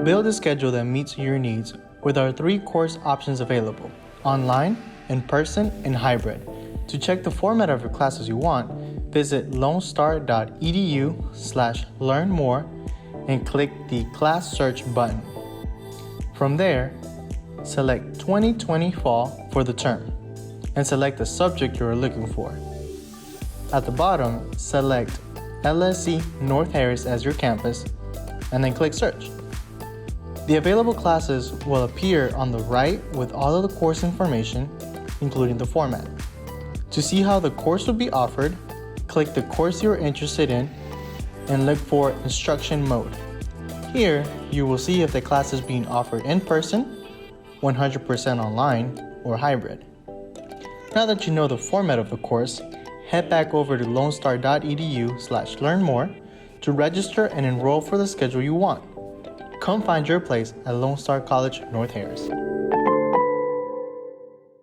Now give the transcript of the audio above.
Build a schedule that meets your needs with our 3 course options available: online, in person, and hybrid. To check the format of your classes you want, visit lonestar.edu/learnmore and click the class search button. From there, select 2020 Fall for the term and select the subject you are looking for. At the bottom, select LSC-North Harris as your campus and then click search. The available classes will appear on the right with all of the course information, including the format. To see how the course will be offered, click the course you are interested in and look for instruction mode. Here, you will see if the class is being offered in person, 100% online, or hybrid. Now that you know the format of the course, head back over to lonestar.edu/learnmore to register and enroll for the schedule you want. Come find your place at Lone Star College North Harris.